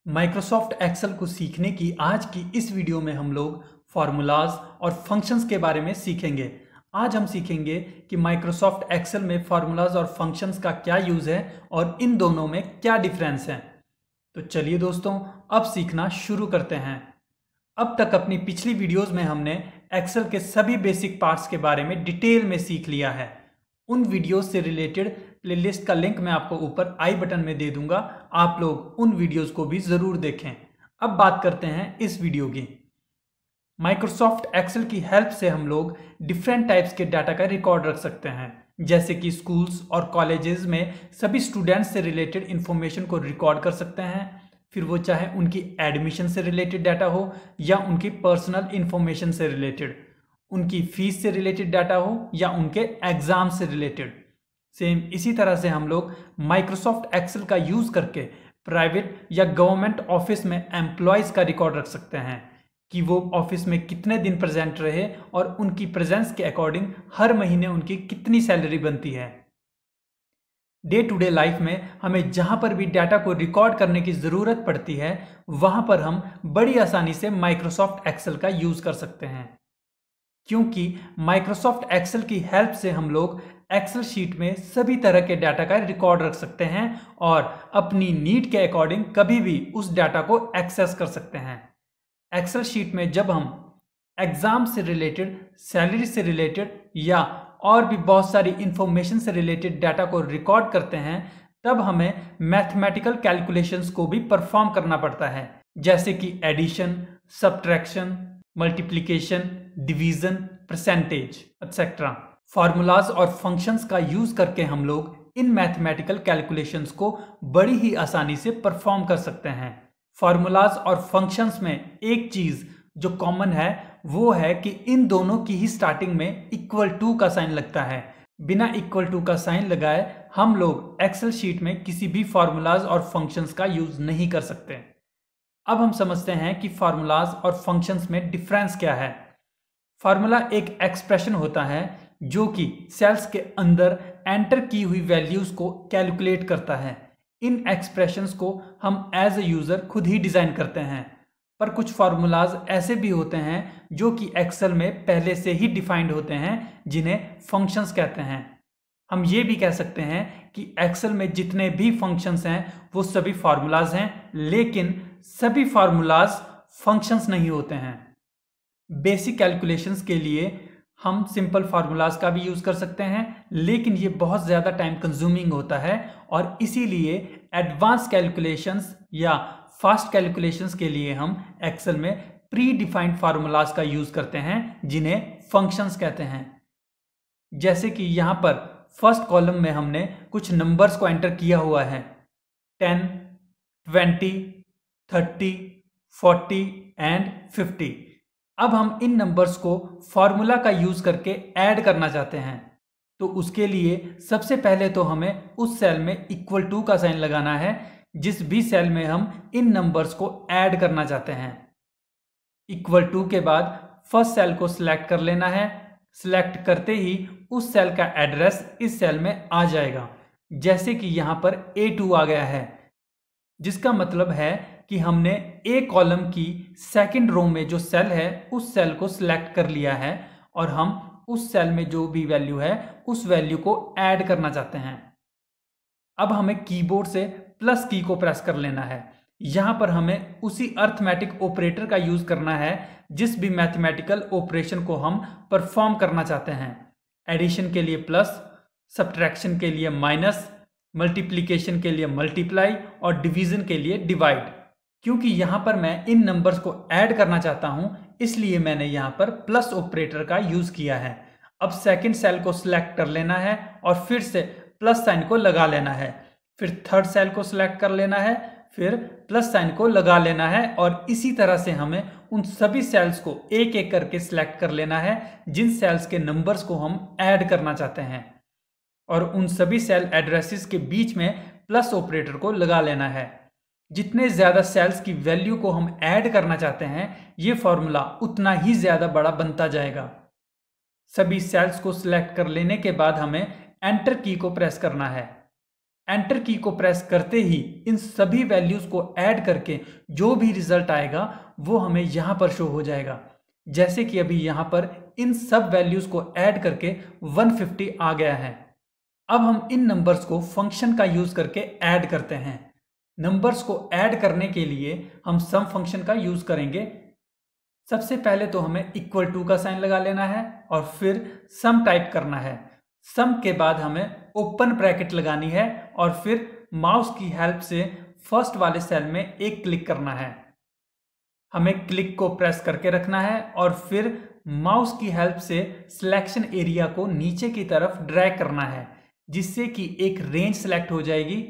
Microsoft Excel को सीखने की आज की इस वीडियो में हम लोग फार्मूलाज और फंक्शंस के बारे में सीखेंगे। आज हम सीखेंगे कि माइक्रोसॉफ्ट एक्सेल में फार्मूलाज और फंक्शंस का क्या यूज़ है और इन दोनों में क्या डिफरेंस है। तो चलिए दोस्तों, अब सीखना शुरू करते हैं। अब तक अपनी पिछली वीडियोस में हमने एक्सेल के सभी बेसिक पार्ट्स के बारे में डिटेल में सीख लिया है। उन वीडियोस से रिलेटेड प्लेलिस्ट का लिंक मैं आपको ऊपर आई बटन में दे दूंगा, आप लोग उन वीडियोस को भी ज़रूर देखें। अब बात करते हैं इस वीडियो की। माइक्रोसॉफ्ट एक्सेल की हेल्प से हम लोग डिफरेंट टाइप्स के डाटा का रिकॉर्ड रख सकते हैं, जैसे कि स्कूल्स और कॉलेजेस में सभी स्टूडेंट्स से रिलेटेड इंफॉर्मेशन को रिकॉर्ड कर सकते हैं, फिर वो चाहे उनकी एडमिशन से रिलेटेड डाटा हो या उनकी पर्सनल इंफॉर्मेशन से रिलेटेड, उनकी फीस से रिलेटेड डाटा हो या उनके एग्जाम से रिलेटेड। सेम इसी तरह से हम लोग माइक्रोसॉफ्ट एक्सेल का यूज़ करके प्राइवेट या गवर्नमेंट ऑफिस में एम्प्लॉयज़ का रिकॉर्ड रख सकते हैं कि वो ऑफिस में कितने दिन प्रेजेंट रहे और उनकी प्रेजेंस के अकॉर्डिंग हर महीने उनकी कितनी सैलरी बनती है। डे टू डे लाइफ में हमें जहां पर भी डाटा को रिकॉर्ड करने की ज़रूरत पड़ती है, वहां पर हम बड़ी आसानी से माइक्रोसॉफ्ट एक्सेल का यूज़ कर सकते हैं, क्योंकि माइक्रोसॉफ्ट एक्सेल की हेल्प से हम लोग एक्सेल शीट में सभी तरह के डाटा का रिकॉर्ड रख सकते हैं और अपनी नीड के अकॉर्डिंग कभी भी उस डाटा को एक्सेस कर सकते हैं। एक्सेल शीट में जब हम एग्जाम से रिलेटेड, सैलरी से रिलेटेड या और भी बहुत सारी इंफॉर्मेशन से रिलेटेड डाटा को रिकॉर्ड करते हैं, तब हमें मैथमेटिकल कैलकुलेशंस को भी परफॉर्म करना पड़ता है, जैसे कि addition, subtraction, multiplication, division, percentage etcetera. Formulas और फंक्शंस का यूज करके हम लोग इन मैथमेटिकल कैलकुलेशंस को बड़ी ही आसानी से परफॉर्म कर सकते हैं। फार्मूलाज और फंक्शंस में एक चीज जो कॉमन है वो है कि इन दोनों की ही स्टार्टिंग में इक्वल टू का साइन लगता है। बिना इक्वल टू का साइन लगाए हम लोग एक्सेल शीट में किसी भी फार्मूलाज और फंक्शंस का यूज नहीं कर सकते। अब हम समझते हैं कि फार्मूलाज और फंक्शंस में डिफरेंस क्या है। फार्मूला एक एक्सप्रेशन होता है जो कि सेल्स के अंदर एंटर की हुई वैल्यूज को कैलकुलेट करता है। इन एक्सप्रेशंस को हम एज ए यूजर खुद ही डिजाइन करते हैं, पर कुछ फार्मूलाज ऐसे भी होते हैं जो कि एक्सेल में पहले से ही डिफाइंड होते हैं, जिन्हें फंक्शंस कहते हैं। हम ये भी कह सकते हैं कि एक्सेल में जितने भी फंक्शंस हैं वो सभी फार्मूलाज हैं, लेकिन सभी फार्मूलाज फंक्शंस नहीं होते हैं। बेसिक कैलकुलेशंस के लिए हम सिंपल फार्मूलाज का भी यूज कर सकते हैं, लेकिन ये बहुत ज़्यादा टाइम कंज्यूमिंग होता है और इसीलिए एडवांस कैलकुलेशंस या फास्ट कैलकुलेशंस के लिए हम एक्सेल में प्री डिफाइंड फार्मूलाज का यूज करते हैं, जिन्हें फंक्शंस कहते हैं। जैसे कि यहाँ पर फर्स्ट कॉलम में हमने कुछ नंबर्स को एंटर किया हुआ है, 10, 20, 30, 40 एंड 50। अब हम इन नंबर्स को फॉर्मूला का यूज करके ऐड करना चाहते हैं, तो उसके लिए सबसे पहले तो हमें उस सेल में इक्वल टू का साइन लगाना है जिस भी सेल में हम इन नंबर्स को ऐड करना चाहते हैं। इक्वल टू के बाद फर्स्ट सेल को सिलेक्ट कर लेना है। सिलेक्ट करते ही उस सेल का एड्रेस इस सेल में आ जाएगा, जैसे कि यहाँ पर A2 आ गया है, जिसका मतलब है कि हमने ए कॉलम की सेकंड रो में जो सेल है उस सेल को सिलेक्ट कर लिया है और हम उस सेल में जो भी वैल्यू है उस वैल्यू को ऐड करना चाहते हैं। अब हमें कीबोर्ड से प्लस की को प्रेस कर लेना है। यहाँ पर हमें उसी अर्थमेटिक ऑपरेटर का यूज करना है जिस भी मैथमेटिकल ऑपरेशन को हम परफॉर्म करना चाहते हैं। एडिशन के लिए प्लस, सब्ट्रैक्शन के लिए माइनस, मल्टीप्लिकेशन के लिए मल्टीप्लाई और डिवीजन के लिए डिवाइड। क्योंकि यहाँ पर मैं इन नंबर्स को ऐड करना चाहता हूँ, इसलिए मैंने यहाँ पर प्लस ऑपरेटर का यूज किया है। अब सेकंड सेल को सिलेक्ट कर लेना है और फिर से प्लस साइन को लगा लेना है। फिर थर्ड सेल को सिलेक्ट कर लेना है, फिर प्लस साइन को लगा लेना है और इसी तरह से हमें उन सभी सेल्स को एक एक करके सिलेक्ट कर लेना है जिन सेल्स के नंबर्स को हम ऐड करना चाहते हैं, और उन सभी सेल एड्रेसेस के बीच में प्लस ऑपरेटर को लगा लेना है। जितने ज़्यादा सेल्स की वैल्यू को हम ऐड करना चाहते हैं, ये फॉर्मूला उतना ही ज़्यादा बड़ा बनता जाएगा। सभी सेल्स को सिलेक्ट कर लेने के बाद हमें एंटर की को प्रेस करना है। एंटर की को प्रेस करते ही इन सभी वैल्यूज को ऐड करके जो भी रिजल्ट आएगा वो हमें यहां पर शो हो जाएगा। जैसे कि अभी यहां पर इन सब वैल्यूज को ऐड करके 150 आ गया है। अब हम इन नंबर्स को फंक्शन का यूज करके ऐड करते हैं। नंबर्स को ऐड करने के लिए हम सम फंक्शन का यूज करेंगे। सबसे पहले तो हमें इक्वल टू का साइन लगा लेना है और फिर सम टाइप करना है। सम के बाद हमें ओपन ब्रैकेट लगानी है और फिर माउस की हेल्प से फर्स्ट वाले सेल में एक क्लिक करना है। हमें क्लिक को प्रेस करके रखना है और फिर माउस की हेल्प से सिलेक्शन एरिया को नीचे की तरफ ड्रैग करना है, जिससे कि एक रेंज सेलेक्ट हो जाएगी।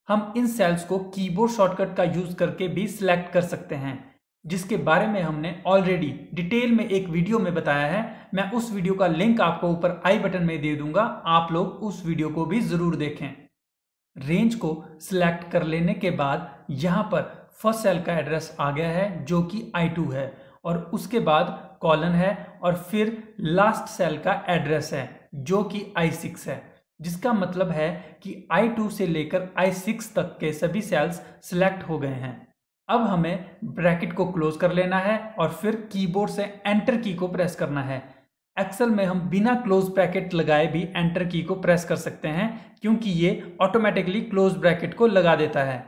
हम इन सेल्स को कीबोर्ड शॉर्टकट का यूज करके भी सिलेक्ट कर सकते हैं, जिसके बारे में हमने ऑलरेडी डिटेल में एक वीडियो में बताया है। मैं उस वीडियो का लिंक आपको ऊपर आई बटन में दे दूंगा, आप लोग उस वीडियो को भी जरूर देखें। रेंज को सिलेक्ट कर लेने के बाद यहां पर फर्स्ट सेल का एड्रेस आ गया है जो कि I2 है, और उसके बाद कॉलन है और फिर लास्ट सेल का एड्रेस है जो कि I6 है, जिसका मतलब है कि I2 से लेकर I6 तक के सभी सेल्स सिलेक्ट हो गए हैं। अब हमें ब्रैकेट को क्लोज कर लेना है और फिर कीबोर्ड से एंटर की को प्रेस करना है। एक्सेल में हम बिना क्लोज ब्रैकेट लगाए भी एंटर की को प्रेस कर सकते हैं, क्योंकि ये ऑटोमेटिकली क्लोज ब्रैकेट को लगा देता है।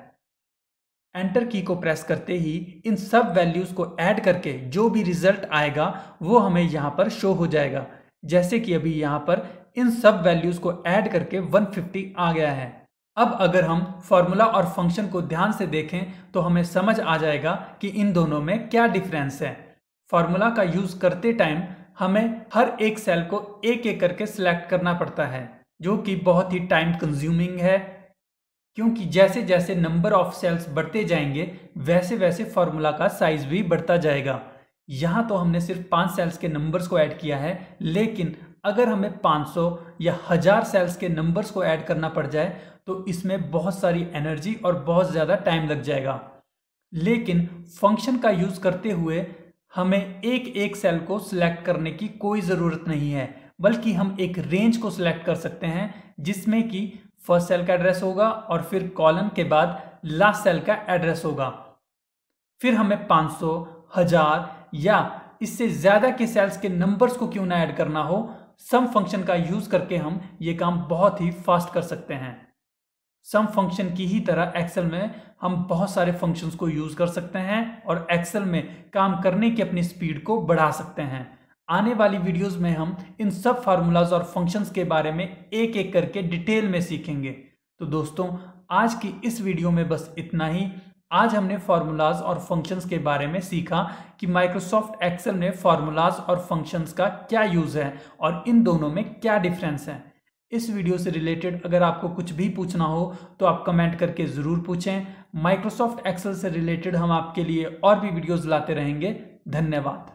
एंटर की को प्रेस करते ही इन सब वैल्यूज को ऐड करके जो भी रिजल्ट आएगा वो हमें यहाँ पर शो हो जाएगा। जैसे कि अभी यहाँ पर इन सब वैल्यूज को ऐड करके 150 आ गया है। अब अगर हम फॉर्मूला और फंक्शन को ध्यान से देखें तो हमें समझ आ जाएगा कि इन दोनों में क्या डिफरेंस है। फॉर्मूला का यूज करते टाइम हमें हर एक सेल को एक एक करके सिलेक्ट करना पड़ता है, जो कि बहुत ही टाइम कंज्यूमिंग है, क्योंकि जैसे जैसे नंबर ऑफ सेल्स बढ़ते जाएंगे वैसे वैसे फॉर्मूला का साइज भी बढ़ता जाएगा। यहाँ तो हमने सिर्फ 5 सेल्स के नंबर्स को ऐड किया है, लेकिन अगर हमें 500 या 1000 सेल्स के नंबर्स को ऐड करना पड़ जाए तो इसमें बहुत सारी एनर्जी और बहुत ज़्यादा टाइम लग जाएगा। लेकिन फंक्शन का यूज़ करते हुए हमें एक एक सेल को सिलेक्ट करने की कोई ज़रूरत नहीं है, बल्कि हम एक रेंज को सिलेक्ट कर सकते हैं, जिसमें कि फर्स्ट सेल का एड्रेस होगा और फिर कॉलम के बाद लास्ट सेल का एड्रेस होगा। फिर हमें 500, 1000 या इससे ज़्यादा के सेल्स के नंबर्स को क्यों ना ऐड करना हो, सम फंक्शन का यूज़ करके हम ये काम बहुत ही फास्ट कर सकते हैं। सम फंक्शन की ही तरह एक्सेल में हम बहुत सारे फंक्शंस को यूज कर सकते हैं और एक्सेल में काम करने की अपनी स्पीड को बढ़ा सकते हैं। आने वाली वीडियोस में हम इन सब फार्मूलाज और फंक्शंस के बारे में एक एक करके डिटेल में सीखेंगे। तो दोस्तों, आज की इस वीडियो में बस इतना ही। आज हमने फार्मूलाज और फंक्शंस के बारे में सीखा कि माइक्रोसॉफ्ट एक्सेल में फार्मूलाज और फंक्शंस का क्या यूज है और इन दोनों में क्या डिफरेंस है। इस वीडियो से रिलेटेड अगर आपको कुछ भी पूछना हो तो आप कमेंट करके ज़रूर पूछें। माइक्रोसॉफ्ट एक्सेल से रिलेटेड हम आपके लिए और भी वीडियोस लाते रहेंगे। धन्यवाद।